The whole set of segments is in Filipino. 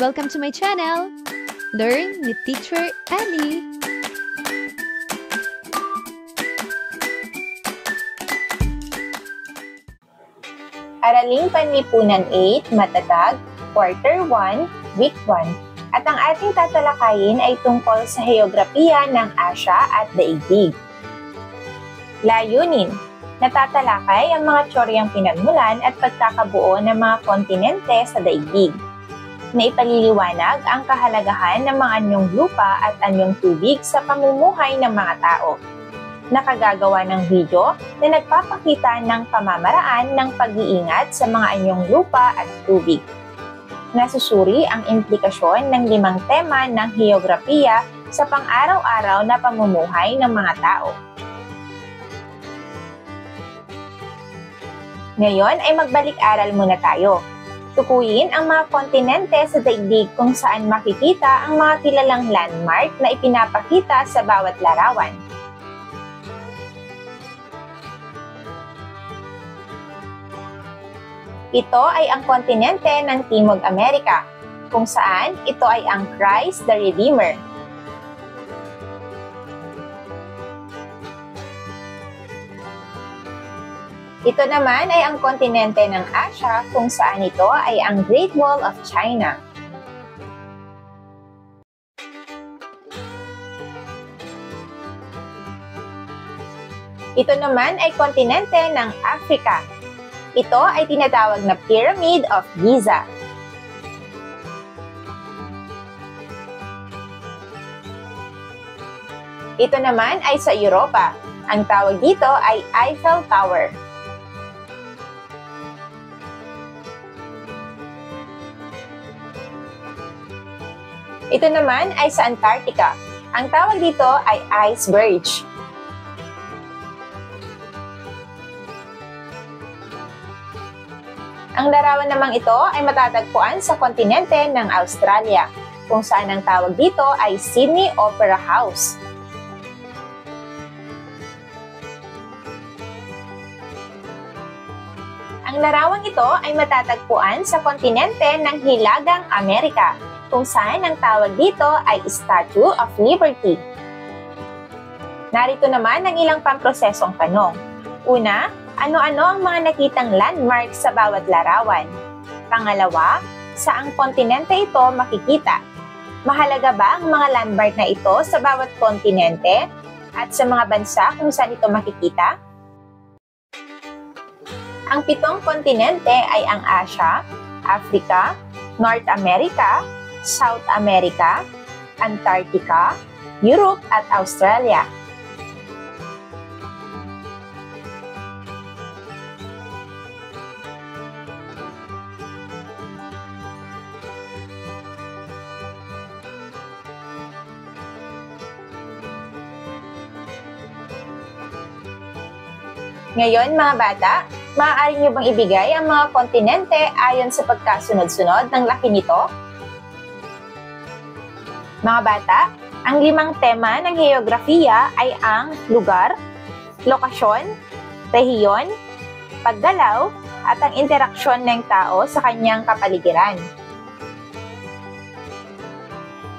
Welcome to my channel! Learn with Teacher Ali! Araling Panlipunan 8, Matatag, Quarter 1, Week 1. At ang ating tatalakayin ay tungkol sa heograpiya ng Asya at daigdig. Layunin: natatalakay ang mga tsoryang pinagmulan at pagkakabuo ng mga kontinente sa daigdig. Naipaliliwanag ang kahalagahan ng mga anyong lupa at anyong tubig sa pamumuhay ng mga tao. Nakagagawa ng video na nagpapakita ng pamamaraan ng pag-iingat sa mga anyong lupa at tubig. Nasusuri ang implikasyon ng 5 tema ng heograpiya sa pang-araw-araw na pamumuhay ng mga tao. Ngayon ay magbalik-aral muna tayo. Tukuyin ang mga kontinente sa daigdig kung saan makikita ang mga kilalang landmark na ipinapakita sa bawat larawan. Ito ay ang kontinente ng Timog Amerika, kung saan ito ay ang Christ the Redeemer. Ito naman ay ang kontinente ng Asya, kung saan ito ay ang Great Wall of China. Ito naman ay kontinente ng Africa. Ito ay tinatawag na Pyramid of Giza. Ito naman ay sa Europa. Ang tawag dito ay Eiffel Tower. Ito naman ay sa Antarctica. Ang tawag dito ay iceberg. Ang larawan namang ito ay matatagpuan sa kontinente ng Australia, kung saan ang tawag dito ay Sydney Opera House. Ang larawang ito ay matatagpuan sa kontinente ng Hilagang Amerika, kung saan ang tawag dito ay Statue of Liberty. Narito naman ang ilang pamprosesong tanong. Una, ano-ano ang mga nakitang landmark sa bawat larawan? Pangalawa, saang kontinente ito makikita? Mahalaga ba ang mga landmark na ito sa bawat kontinente at sa mga bansa kung saan ito makikita? Ang 7 kontinente ay ang Asya, Africa, North America, South America, Antarctica, Europe at Australia. Ngayon mga bata, maaari niyo bang ibigay ang mga kontinente ayon sa pagkasunod-sunod ng laki nito? Mga bata, ang 5 tema ng heograpiya ay ang lugar, lokasyon, rehiyon, paggalaw, at ang interaksyon ng tao sa kanyang kapaligiran.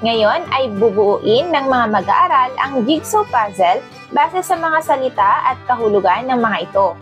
Ngayon ay bubuuin ng mga mag-aaral ang jigsaw puzzle base sa mga salita at kahulugan ng mga ito.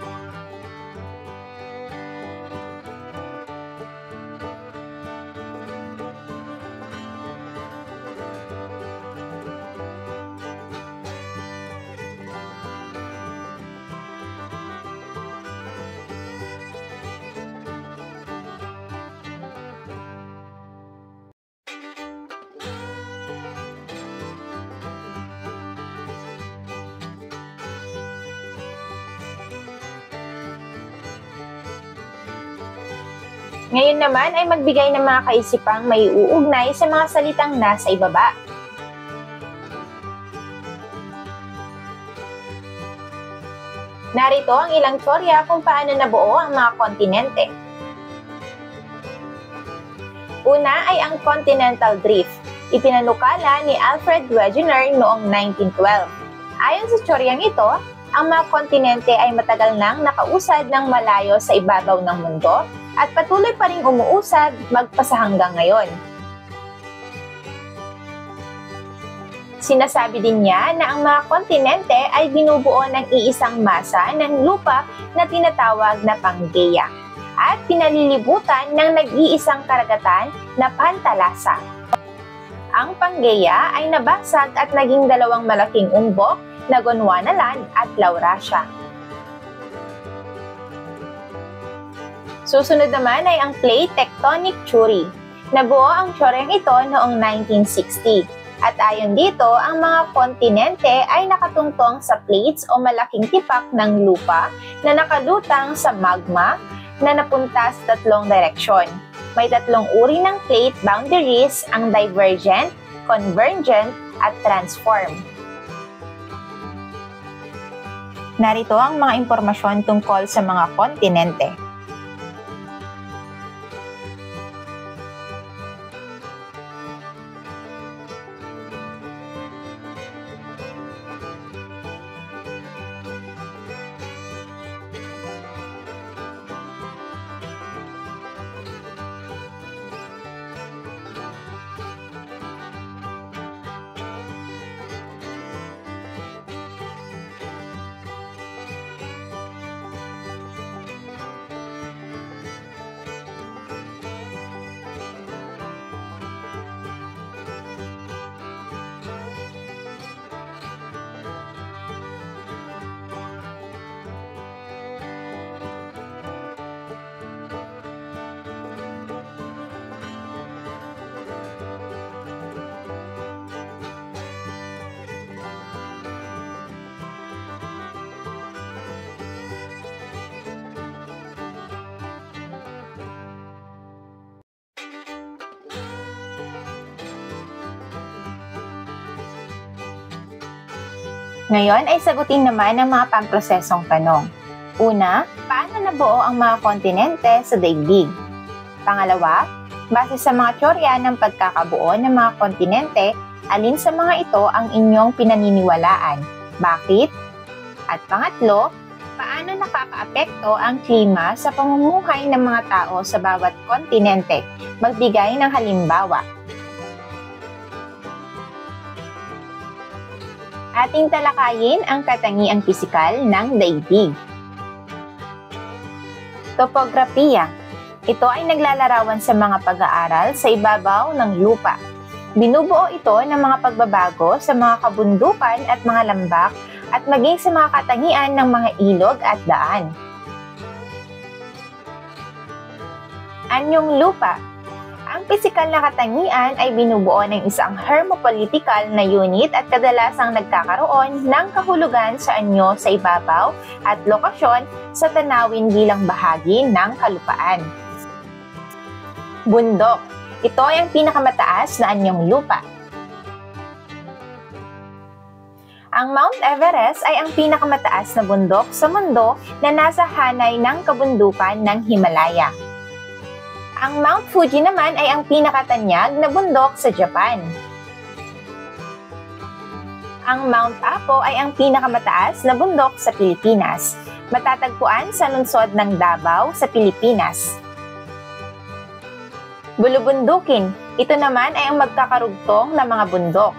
Ngayon naman ay magbigay ng mga kaisipang may uugnay sa mga salitang nasa ibaba. Narito ang ilang teorya kung paano nabuo ang mga kontinente. Una ay ang continental drift. Ipinanukala ni Alfred Wegener noong 1912. Ayon sa teoryang ito, ang mga kontinente ay matagal nang nakausad ng malayo sa ibabaw ng mundo at patuloy pa ring umuusad magpasa hanggang ngayon. Sinasabi din niya na ang mga kontinente ay binubuo ng iisang masa ng lupa na tinatawag na Pangaea at pinalilibutan ng nag-iisang karagatan na Pantalasa. Ang Pangaea ay nabasag at naging dalawang malaking umbok na Gondwana Land at Laurasia. Susunod naman ay ang Plate Tectonic Theory. Nabuo ang teoryang ito noong 1960. At ayon dito, ang mga kontinente ay nakatungtong sa plates o malaking tipak ng lupa na nakalutang sa magma na napunta sa tatlong direksyon. May tatlong uri ng plate boundaries, ang divergent, convergent, at transform. Narito ang mga impormasyon tungkol sa mga kontinente. Ngayon ay sagutin naman ang mga pamprosesong tanong. Una, paano nabuo ang mga kontinente sa daigdig? Pangalawa, base sa mga teorya ng pagkakabuo ng mga kontinente, alin sa mga ito ang inyong pinaniniwalaan? Bakit? At pangatlo, paano nakakaapekto ang klima sa pamumuhay ng mga tao sa bawat kontinente? Magbigay ng halimbawa. Ating talakayin ang katangiang pisikal ng daigdig. Topografiya. Ito ay naglalarawan sa mga pag-aaral sa ibabaw ng lupa. Binubuo ito ng mga pagbabago sa mga kabundukan at mga lambak at maging sa mga katangian ng mga ilog at daan. Anyong lupa. Ang pisikal na katangian ay binubuo ng isang hermopolitical na unit at kadalasang nagkakaroon ng kahulugan sa anyo sa ibabaw at lokasyon sa tanawin bilang bahagi ng kalupaan. Bundok. Ito ay ang pinakamataas na anyong lupa. Ang Mount Everest ay ang pinakamataas na bundok sa mundo na nasa hanay ng kabundukan ng Himalaya. Ang Mount Fuji naman ay ang pinakatanyag na bundok sa Japan. Ang Mount Apo ay ang pinakamataas na bundok sa Pilipinas. Matatagpuan sa lungsod ng Davao sa Pilipinas. Bulubundukin. Ito naman ay ang magkakarugtong na mga bundok.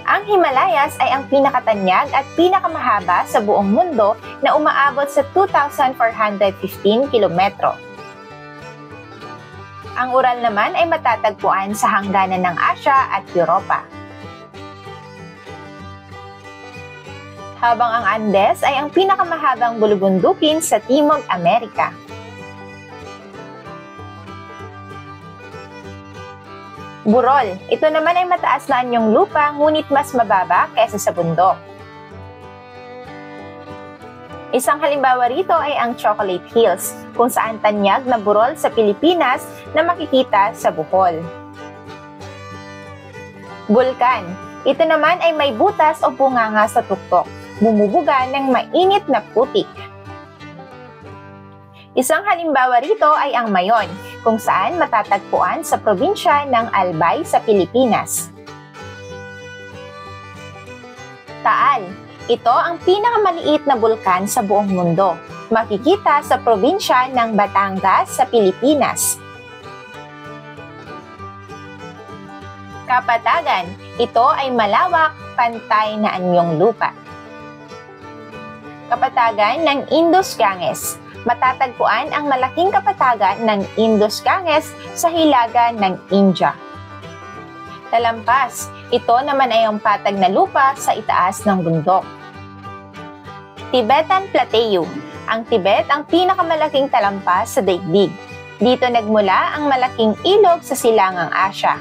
Ang Himalayas ay ang pinakatanyag at pinakamahaba sa buong mundo na umaabot sa 2,415 kilometro. Ang Ural naman ay matatagpuan sa hangganan ng Asya at Europa. Habang ang Andes ay ang pinakamahabang bulubundukin sa Timog Amerika. Burol. Ito naman ay mataas na anyong lupa ngunit mas mababa kaysa sa bundok. Isang halimbawa rito ay ang Chocolate Hills, kung saan tanyag na burol sa Pilipinas na makikita sa Bohol. Bulkan. Ito naman ay may butas o bunganga sa tuktok, bumubuga ng mainit na putik. Isang halimbawa rito ay ang Mayon, kung saan matatagpuan sa probinsya ng Albay sa Pilipinas. Taal. Ito ang pinakamaliit na bulkan sa buong mundo. Makikita sa probinsya ng Batangas sa Pilipinas. Kapatagan. Ito ay malawak, pantay na anyong lupa. Kapatagan ng Indus-Ganges. Matatagpuan ang malaking kapatagan ng Indus-Ganges sa hilaga ng India. Talampas. Ito naman ay ang patag na lupa sa itaas ng bundok. Tibetan Plateau. Ang Tibet ang pinakamalaking talampas sa daigdig. Dito nagmula ang malaking ilog sa silangang Asya.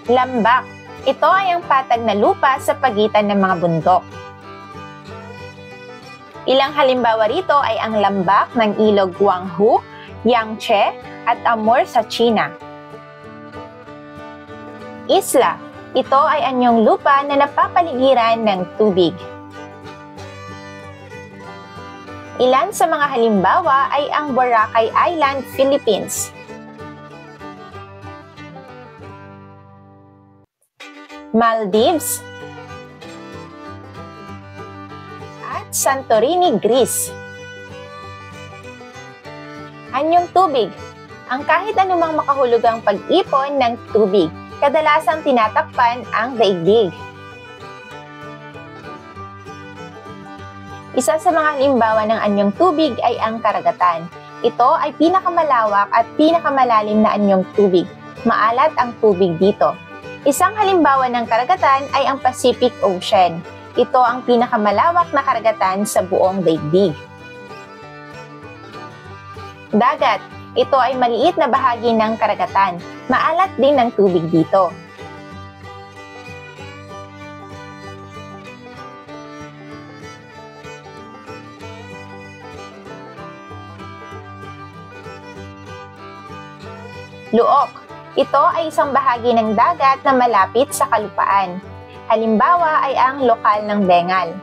Lambak. Ito ay ang patag na lupa sa pagitan ng mga bundok. Ilang halimbawa rito ay ang lambak ng ilog Huanghu, Yangtze, at Amur sa China. Isla. Ito ay anyong lupa na napapaligiran ng tubig. Ilan sa mga halimbawa ay ang Boracay Island, Philippines. Maldives at Santorini, Greece. Anyong tubig. Ang kahit anumang makahulugang pag-ipon ng tubig, kadalasang tinatakpan ang daigdig. Isa sa mga halimbawa ng anyong tubig ay ang karagatan. Ito ay pinakamalawak at pinakamalalim na anyong tubig. Maalat ang tubig dito. Isang halimbawa ng karagatan ay ang Pacific Ocean. Ito ang pinakamalawak na karagatan sa buong daigdig. Dagat. Ito ay maliit na bahagi ng karagatan. Maalat din ang tubig dito. Luok. Ito ay isang bahagi ng dagat na malapit sa kalupaan. Halimbawa ay ang lokal ng Bengal.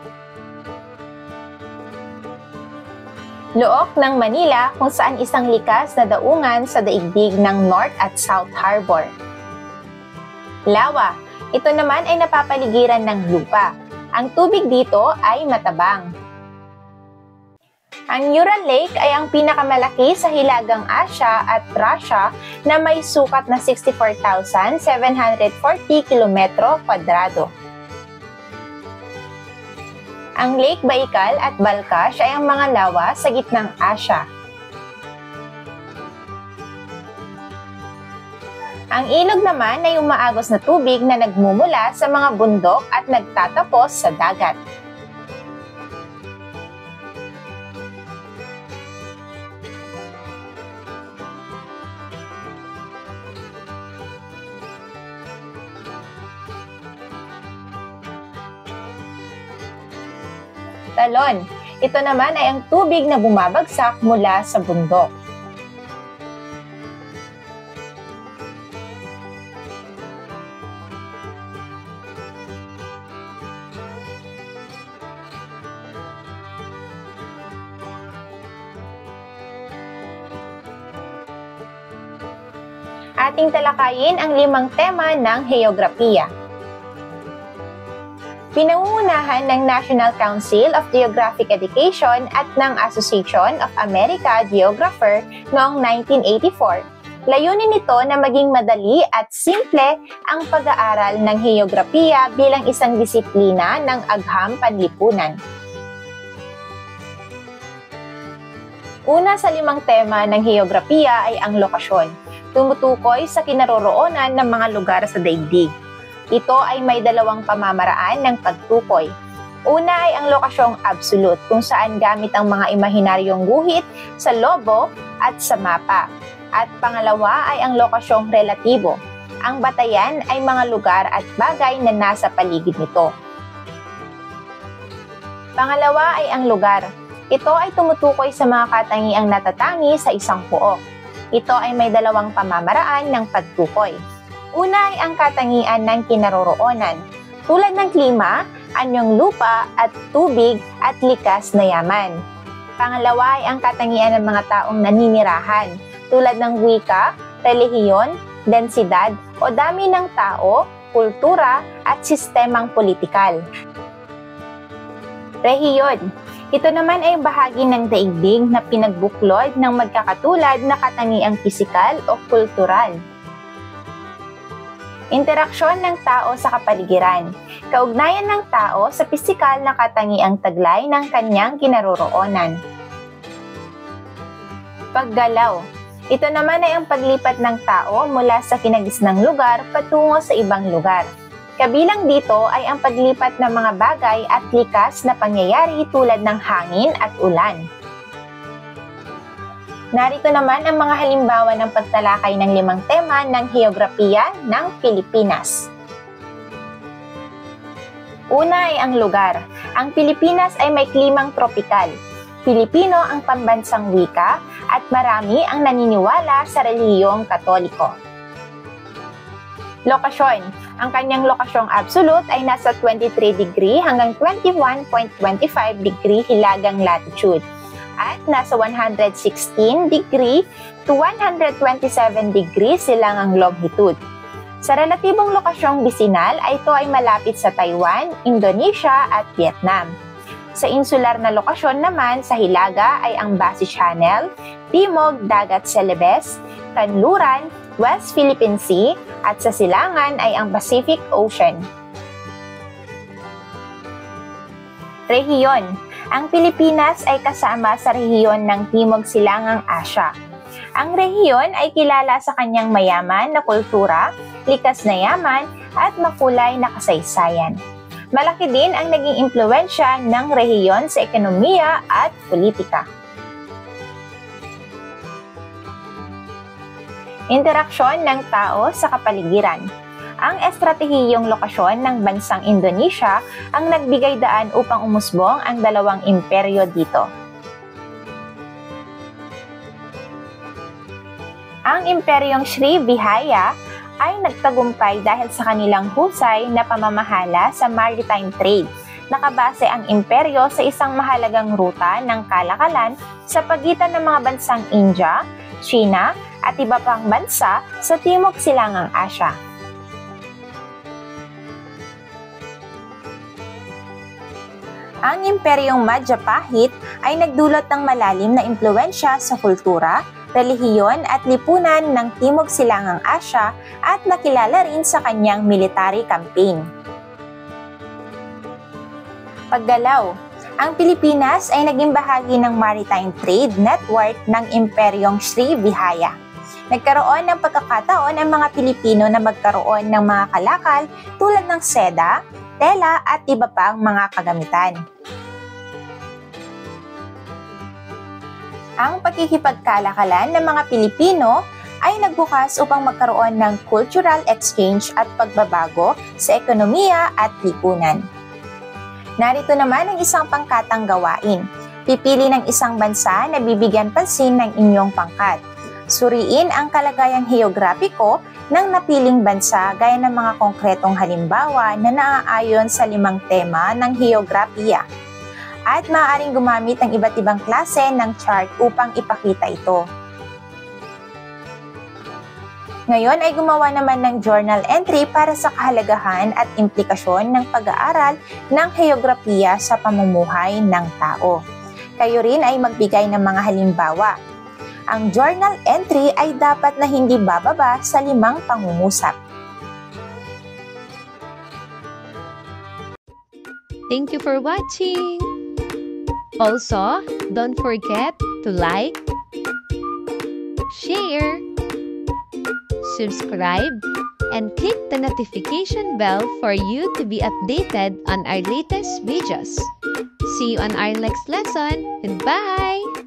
Luok ng Manila kung saan isang likas na daungan sa daigdig ng North at South Harbor. Lawa. Ito naman ay napapaligiran ng lupa. Ang tubig dito ay matabang. Ang Ural Lake ay ang pinakamalaki sa hilagang Asya at Russia na may sukat na 64,740 km². Ang Lake Baikal at Balkhash ay ang mga lawa sa gitnang Asya. Ang ilog naman ay umaagos na tubig na nagmumula sa mga bundok at nagtatapos sa dagat. Talon. Ito naman ay ang tubig na bumabagsak mula sa bundok. Ating talakayin ang 5 tema ng heograpiya. Pinangungunahan ng National Council of Geographic Education at ng Association of America Geographer noong 1984. Layunin nito na maging madali at simple ang pag-aaral ng heograpiya bilang isang disiplina ng agham panlipunan. Una sa 5 tema ng heograpiya ay ang lokasyon. Tumutukoy sa kinaroroonan ng mga lugar sa daigdig. Ito ay may 2 pamamaraan ng pagtukoy. Una ay ang lokasyong absolute kung saan gamit ang mga imahinaryong guhit sa lobo at sa mapa. At pangalawa ay ang lokasyong relatibo. Ang batayan ay mga lugar at bagay na nasa paligid nito. Pangalawa ay ang lugar. Ito ay tumutukoy sa mga katangiang natatangi sa isang pook. Ito ay may 2 pamamaraan ng pagtukoy. Una ay ang katangian ng kinaroroonan, tulad ng klima, anyong lupa at tubig at likas na yaman. Pangalawa ay ang katangian ng mga taong naninirahan, tulad ng wika, relihiyon, densidad o dami ng tao, kultura at sistemang politikal. Rehiyon. Ito naman ay bahagi ng daigdig na pinagbuklod ng magkakatulad na katangiang pisikal o kultural. Interaksyon ng tao sa kapaligiran. Kaugnayan ng tao sa pisikal na katangiang taglay ng kanyang kinaroroonan. Paggalaw. Ito naman ay ang paglipat ng tao mula sa kinagisnang lugar patungo sa ibang lugar. Kabilang dito ay ang paglipat ng mga bagay at likas na pangyayari tulad ng hangin at ulan. Narito naman ang mga halimbawa ng pagtalakay ng 5 tema ng heograpiya ng Pilipinas. Una ay ang lugar. Ang Pilipinas ay may klimang tropikal. Pilipino ang pambansang wika at marami ang naniniwala sa relihiyong Katoliko. Lokasyon. Ang kanyang lokasyong absolute ay nasa 23 degree hanggang 21.25 degree hilagang latitude at nasa 116 degree to 127 degree silangang longitude. Sa relatibong lokasyong bisinal ay ito ay malapit sa Taiwan, Indonesia at Vietnam. Sa insular na lokasyon naman sa hilaga ay ang Basi Channel, Timog Dagat Celebes, Kanluran, West Philippine Sea at sa silangan ay ang Pacific Ocean. Rehiyon. Ang Pilipinas ay kasama sa rehiyon ng Timog Silangang Asya. Ang rehiyon ay kilala sa kanyang mayaman na kultura, likas na yaman at makulay na kasaysayan. Malaki din ang naging impluwensya ng rehiyon sa ekonomiya at politika. Interaksyon ng tao sa kapaligiran. Ang estratehiyong lokasyon ng bansang Indonesia ang nagbigay daan upang umusbong ang dalawang imperyo dito. Ang imperyong Srivijaya ay nagtagumpay dahil sa kanilang husay na pamamahala sa maritime trade. Nakabase ang imperyo sa isang mahalagang ruta ng kalakalan sa pagitan ng mga bansang India, China at iba pang bansa sa Timog Silangang Asya. Ang imperyong Majapahit ay nagdulot ng malalim na impluwensya sa kultura, relihiyon at lipunan ng Timog Silangang Asya at nakilala rin sa kanyang military campaign. Paggalaw. Ang Pilipinas ay naging bahagi ng maritime trade network ng imperyong Srivijaya. Nagkaroon ng pagkakataon ang mga Pilipino na magkaroon ng mga kalakal tulad ng seda, tela at iba pang mga kagamitan. Ang pagkikipagkalakalan ng mga Pilipino ay nagbukas upang magkaroon ng cultural exchange at pagbabago sa ekonomiya at lipunan. Narito naman ang isang pangkatang gawain. Pipili ng isang bansa na bibigyan pansin ng inyong pangkat. Suriin ang kalagayang heograpiko ng napiling bansa gaya ng mga konkretong halimbawa na naaayon sa 5 tema ng heograpiya. At maaaring gumamit ng iba't ibang klase ng chart upang ipakita ito. Ngayon ay gumawa naman ng journal entry para sa kahalagahan at implikasyon ng pag-aaral ng heograpiya sa pamumuhay ng tao. Kayo rin ay magbigay ng mga halimbawa. Ang journal entry ay dapat na hindi bababa sa 5 pangungusap. Thank you for watching! Also, don't forget to like, share, subscribe, and click the notification bell for you to be updated on our latest videos. See you on our next lesson. Goodbye!